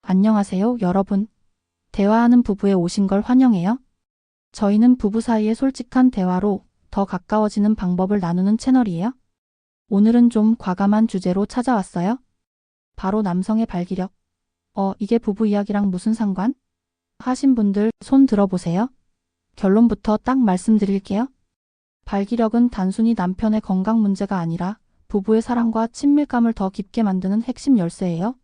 안녕하세요, 여러분. 대화하는 부부에 오신 걸 환영해요. 저희는 부부 사이의 솔직한 대화로 더 가까워지는 방법을 나누는 채널이에요. 오늘은 좀 과감한 주제로 찾아왔어요. 바로 남성의 발기력. 이게 부부 이야기랑 무슨 상관? 하신 분들 손 들어보세요. 결론부터 딱 말씀드릴게요. 발기력은 단순히 남편의 건강 문제가 아니라 부부의 사랑과 친밀감을 더 깊게 만드는 핵심 열쇠예요.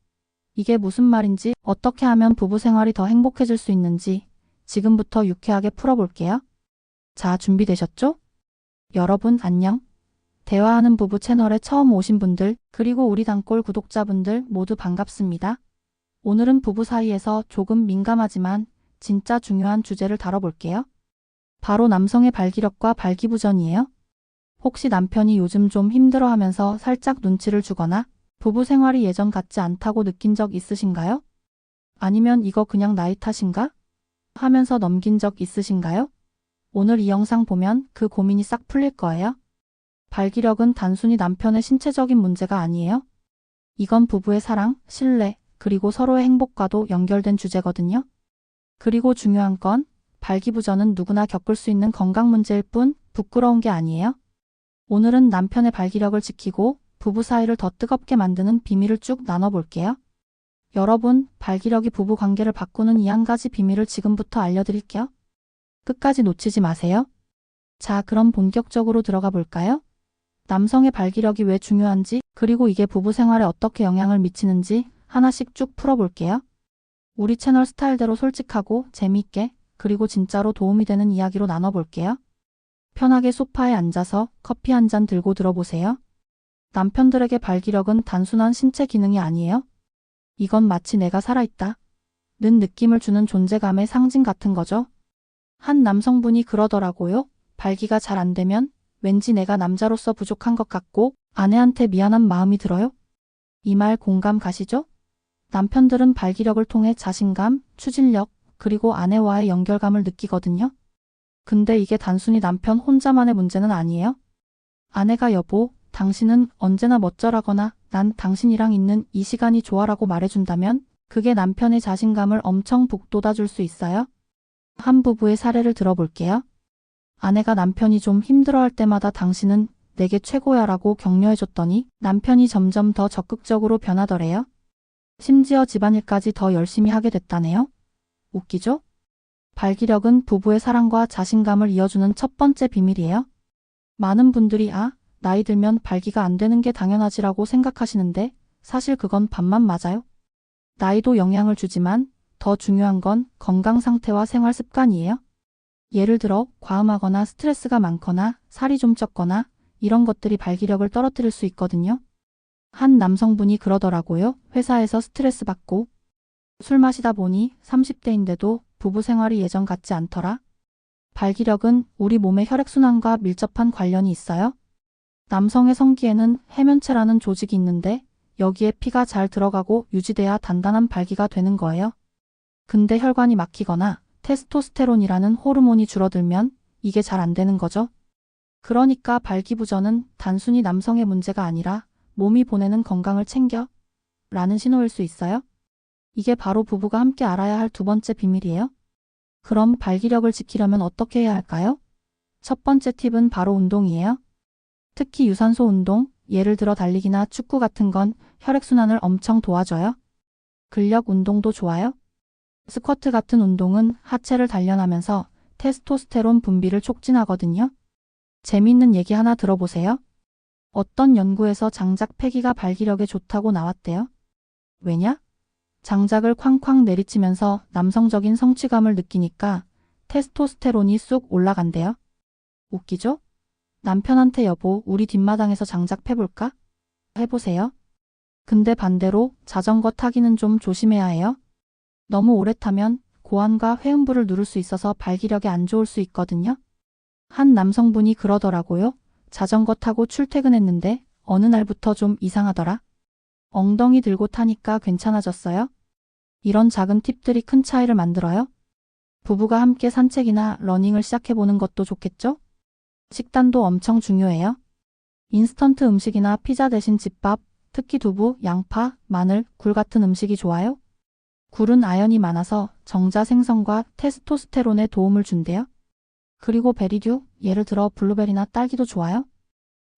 이게 무슨 말인지, 어떻게 하면 부부 생활이 더 행복해질 수 있는지 지금부터 유쾌하게 풀어볼게요. 자, 준비되셨죠? 여러분 안녕. 대화하는 부부 채널에 처음 오신 분들, 그리고 우리 단골 구독자분들 모두 반갑습니다. 오늘은 부부 사이에서 조금 민감하지만 진짜 중요한 주제를 다뤄볼게요. 바로 남성의 발기력과 발기부전이에요. 혹시 남편이 요즘 좀 힘들어하면서 살짝 눈치를 주거나 부부 생활이 예전 같지 않다고 느낀 적 있으신가요? 아니면 이거 그냥 나이 탓인가? 하면서 넘긴 적 있으신가요? 오늘 이 영상 보면 그 고민이 싹 풀릴 거예요. 발기력은 단순히 남편의 신체적인 문제가 아니에요. 이건 부부의 사랑, 신뢰, 그리고 서로의 행복과도 연결된 주제거든요. 그리고 중요한 건 발기부전은 누구나 겪을 수 있는 건강 문제일 뿐 부끄러운 게 아니에요. 오늘은 남편의 발기력을 지키고 부부 사이를 더 뜨겁게 만드는 비밀을 쭉 나눠볼게요. 여러분, 발기력이 부부 관계를 바꾸는 이 한 가지 비밀을 지금부터 알려드릴게요. 끝까지 놓치지 마세요. 자, 그럼 본격적으로 들어가 볼까요? 남성의 발기력이 왜 중요한지, 그리고 이게 부부 생활에 어떻게 영향을 미치는지 하나씩 쭉 풀어볼게요. 우리 채널 스타일대로 솔직하고 재미있게, 그리고 진짜로 도움이 되는 이야기로 나눠볼게요. 편하게 소파에 앉아서 커피 한 잔 들고 들어보세요. 남편들에게 발기력은 단순한 신체 기능이 아니에요. 이건 마치 내가 살아있다 는 느낌을 주는 존재감의 상징 같은 거죠. 한 남성분이 그러더라고요. 발기가 잘 안 되면 왠지 내가 남자로서 부족한 것 같고 아내한테 미안한 마음이 들어요. 이 말 공감 가시죠? 남편들은 발기력을 통해 자신감, 추진력, 그리고 아내와의 연결감을 느끼거든요. 근데 이게 단순히 남편 혼자만의 문제는 아니에요. 아내가 여보, 당신은 언제나 멋져라거나 난 당신이랑 있는 이 시간이 좋아라고 말해준다면 그게 남편의 자신감을 엄청 북돋아줄 수 있어요. 한 부부의 사례를 들어볼게요. 아내가 남편이 좀 힘들어할 때마다 당신은 내게 최고야 라고 격려해줬더니 남편이 점점 더 적극적으로 변하더래요. 심지어 집안일까지 더 열심히 하게 됐다네요. 웃기죠? 발기력은 부부의 사랑과 자신감을 이어주는 첫 번째 비밀이에요. 많은 분들이 나이 들면 발기가 안 되는 게 당연하지라고 생각하시는데 사실 그건 반만 맞아요. 나이도 영향을 주지만 더 중요한 건 건강 상태와 생활 습관이에요. 예를 들어 과음하거나 스트레스가 많거나 살이 좀 쪘거나 이런 것들이 발기력을 떨어뜨릴 수 있거든요. 한 남성분이 그러더라고요. 회사에서 스트레스 받고 술 마시다 보니 30대인데도 부부 생활이 예전 같지 않더라. 발기력은 우리 몸의 혈액순환과 밀접한 관련이 있어요. 남성의 성기에는 해면체라는 조직이 있는데 여기에 피가 잘 들어가고 유지돼야 단단한 발기가 되는 거예요. 근데 혈관이 막히거나 테스토스테론이라는 호르몬이 줄어들면 이게 잘 안 되는 거죠. 그러니까 발기부전은 단순히 남성의 문제가 아니라 몸이 보내는 건강을 챙겨 라는 신호일 수 있어요. 이게 바로 부부가 함께 알아야 할 두 번째 비밀이에요. 그럼 발기력을 지키려면 어떻게 해야 할까요? 첫 번째 팁은 바로 운동이에요. 특히 유산소 운동, 예를 들어 달리기나 축구 같은 건 혈액순환을 엄청 도와줘요. 근력 운동도 좋아요. 스쿼트 같은 운동은 하체를 단련하면서 테스토스테론 분비를 촉진하거든요. 재미있는 얘기 하나 들어보세요. 어떤 연구에서 장작 패기가 발기력에 좋다고 나왔대요. 왜냐? 장작을 쾅쾅 내리치면서 남성적인 성취감을 느끼니까 테스토스테론이 쑥 올라간대요. 웃기죠? 남편한테 여보, 우리 뒷마당에서 장작 패볼까? 해보세요. 근데 반대로 자전거 타기는 좀 조심해야 해요. 너무 오래 타면 고환과 회음부를 누를 수 있어서 발기력에 안 좋을 수 있거든요. 한 남성분이 그러더라고요. 자전거 타고 출퇴근했는데 어느 날부터 좀 이상하더라. 엉덩이 들고 타니까 괜찮아졌어요. 이런 작은 팁들이 큰 차이를 만들어요. 부부가 함께 산책이나 러닝을 시작해보는 것도 좋겠죠? 식단도 엄청 중요해요. 인스턴트 음식이나 피자 대신 집밥, 특히 두부, 양파, 마늘, 굴 같은 음식이 좋아요. 굴은 아연이 많아서 정자 생성과 테스토스테론에 도움을 준대요. 그리고 베리류, 예를 들어 블루베리나 딸기도 좋아요.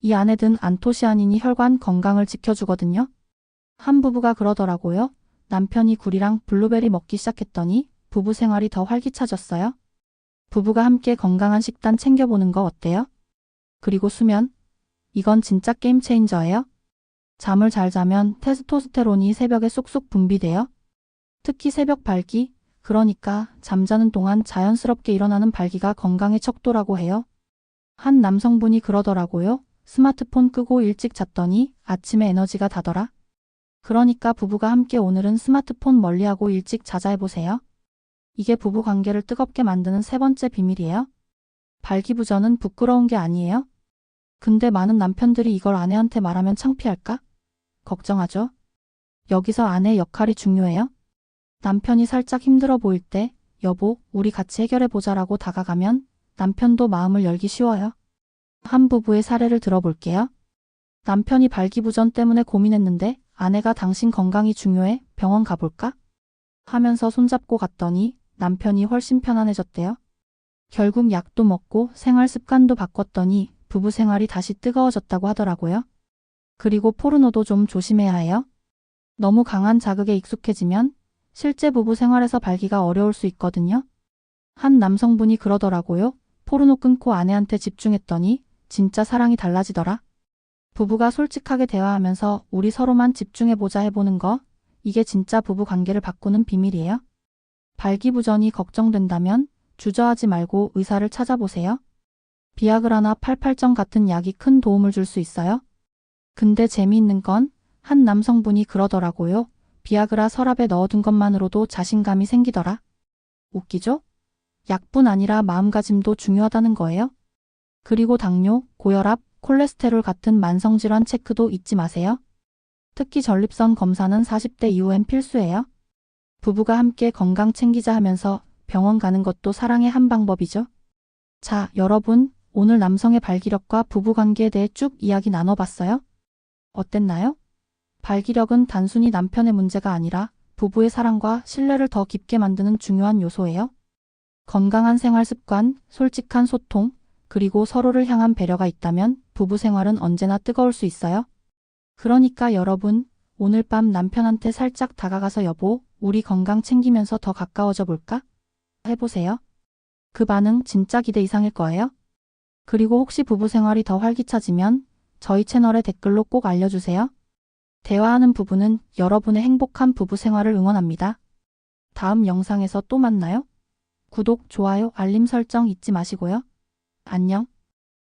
이 안에 든 안토시아닌이 혈관 건강을 지켜주거든요. 한 부부가 그러더라고요. 남편이 굴이랑 블루베리 먹기 시작했더니 부부 생활이 더 활기차졌어요. 부부가 함께 건강한 식단 챙겨보는 거 어때요? 그리고 수면. 이건 진짜 게임 체인저예요. 잠을 잘 자면 테스토스테론이 새벽에 쏙쏙 분비돼요. 특히 새벽 발기, 그러니까 잠자는 동안 자연스럽게 일어나는 발기가 건강의 척도라고 해요. 한 남성분이 그러더라고요. 스마트폰 끄고 일찍 잤더니 아침에 에너지가 다더라. 그러니까 부부가 함께 오늘은 스마트폰 멀리하고 일찍 자자 해보세요. 이게 부부 관계를 뜨겁게 만드는 세 번째 비밀이에요. 발기부전은 부끄러운 게 아니에요. 근데 많은 남편들이 이걸 아내한테 말하면 창피할까? 걱정하죠. 여기서 아내의 역할이 중요해요. 남편이 살짝 힘들어 보일 때 여보, 우리 같이 해결해보자라고 다가가면 남편도 마음을 열기 쉬워요. 한 부부의 사례를 들어볼게요. 남편이 발기부전 때문에 고민했는데 아내가 당신 건강이 중요해, 병원 가볼까? 하면서 손잡고 갔더니 남편이 훨씬 편안해졌대요. 결국 약도 먹고 생활 습관도 바꿨더니 부부 생활이 다시 뜨거워졌다고 하더라고요. 그리고 포르노도 좀 조심해야 해요. 너무 강한 자극에 익숙해지면 실제 부부 생활에서 발기가 어려울 수 있거든요. 한 남성분이 그러더라고요. 포르노 끊고 아내한테 집중했더니 진짜 사랑이 달라지더라. 부부가 솔직하게 대화하면서 우리 서로만 집중해보자 해보는 거, 이게 진짜 부부 관계를 바꾸는 비밀이에요. 발기부전이 걱정된다면 주저하지 말고 의사를 찾아보세요. 비아그라나 팔팔정 같은 약이 큰 도움을 줄 수 있어요. 근데 재미있는 건 한 남성분이 그러더라고요. 비아그라 서랍에 넣어둔 것만으로도 자신감이 생기더라. 웃기죠? 약뿐 아니라 마음가짐도 중요하다는 거예요. 그리고 당뇨, 고혈압, 콜레스테롤 같은 만성질환 체크도 잊지 마세요. 특히 전립선 검사는 40대 이후엔 필수예요. 부부가 함께 건강 챙기자 하면서 병원 가는 것도 사랑의 한 방법이죠. 자, 여러분, 오늘 남성의 발기력과 부부관계에 대해 쭉 이야기 나눠봤어요. 어땠나요? 발기력은 단순히 남편의 문제가 아니라 부부의 사랑과 신뢰를 더 깊게 만드는 중요한 요소예요. 건강한 생활 습관, 솔직한 소통, 그리고 서로를 향한 배려가 있다면 부부 생활은 언제나 뜨거울 수 있어요. 그러니까 여러분, 오늘 밤 남편한테 살짝 다가가서 여보, 우리 건강 챙기면서 더 가까워져 볼까? 해보세요. 그 반응 진짜 기대 이상일 거예요. 그리고 혹시 부부 생활이 더 활기차지면 저희 채널에 댓글로 꼭 알려주세요. 대화하는 부부는 여러분의 행복한 부부 생활을 응원합니다. 다음 영상에서 또 만나요. 구독, 좋아요, 알림 설정 잊지 마시고요. 안녕.